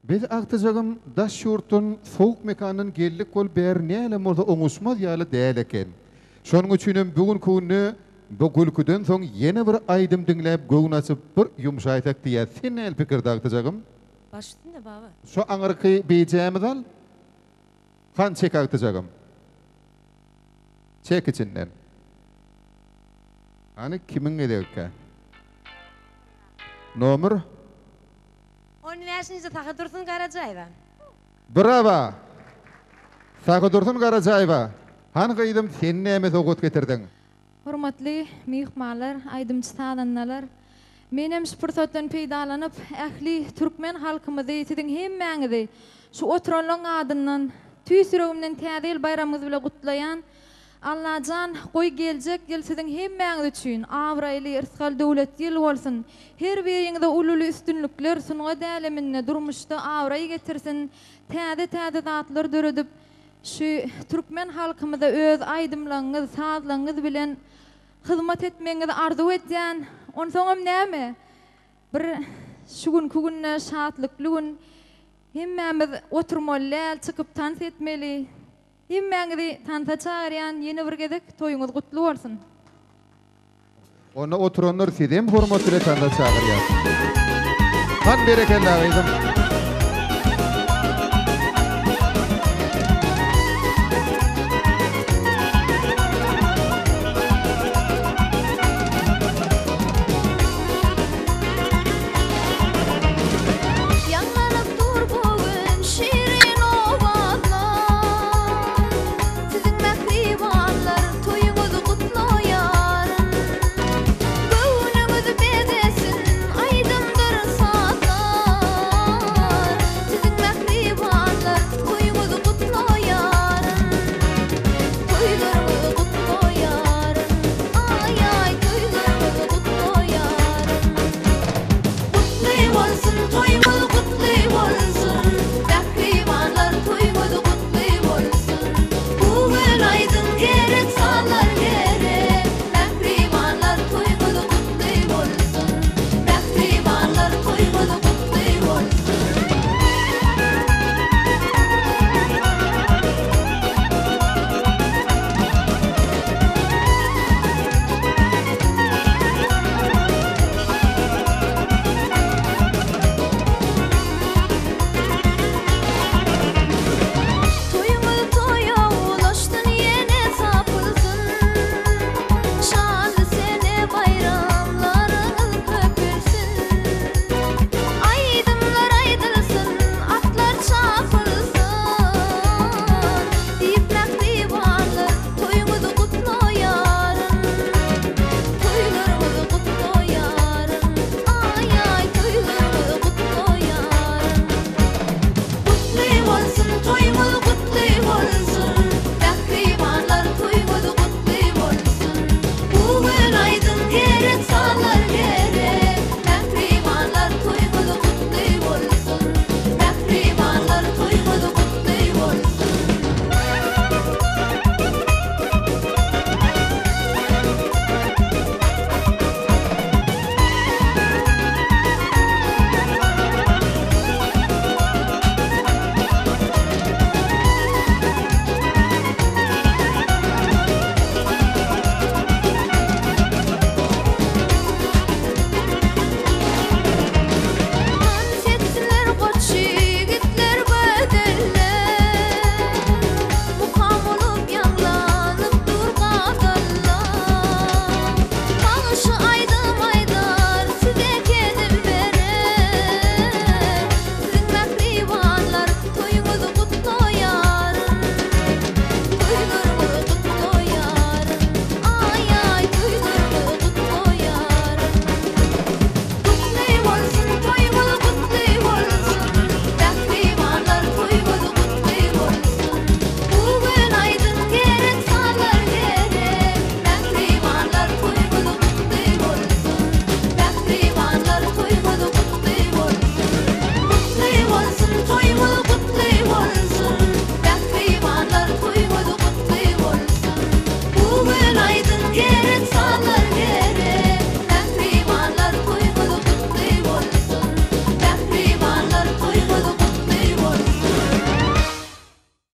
Biz aqtacağım daş yurtun soğuk mekanın gellik kol berne orada oňuşmaz ýaly däl eken. Şonuň üçin bugün kunny bu gülküden soň ýene bir aýdym diňläp göwün açyp bir ýumşaýtak diýär. Sen näme pikirde aqtacağım? Başladın da baba. Şu aňyrky beýjämiz al. Kan çek aqtacağım. Çek içinden. Hani kimin edekkä? Nomer 15-nji taqa Dursun Karajaeva. Bravo. Taqa Dursun Karajaeva. Han gaýdym sen näme sogat getirdiň? Hormatly mehmanlar, aýdymçy tadanlar. Menem spurtatdan peýdalanyp, ähli türkmen halkymyzy ýetidiň hemmäňizi şu oturanlaryň adyndan tüýsüregimden täze bayramymyzy bilen gutlaýan Allahjan goý geljek gelsidiň hemmäňiz üçin awraýly irskal döwlet ýyl bolsun. Her biriňizde ululu üstünlükler sunuga däleminne durmuşda awraý getirsin. Täze zatlar döredip şu türkmen halkymyza öz aýdymlaryňyz, sazlaryňyz bilen hyzmat etmeňizi arzu edýän. Onsoňam näme? Bir şu günne şatlykly gün hemmämiz oturmaly, çykyp tans etmeli. Hemmäňizi tansa çağırýan ýene bir gezek toýuňyz gutly bolsun. Ona oturanlar sizem hormat ile tansa çağırýar. Han berekelli aýdym.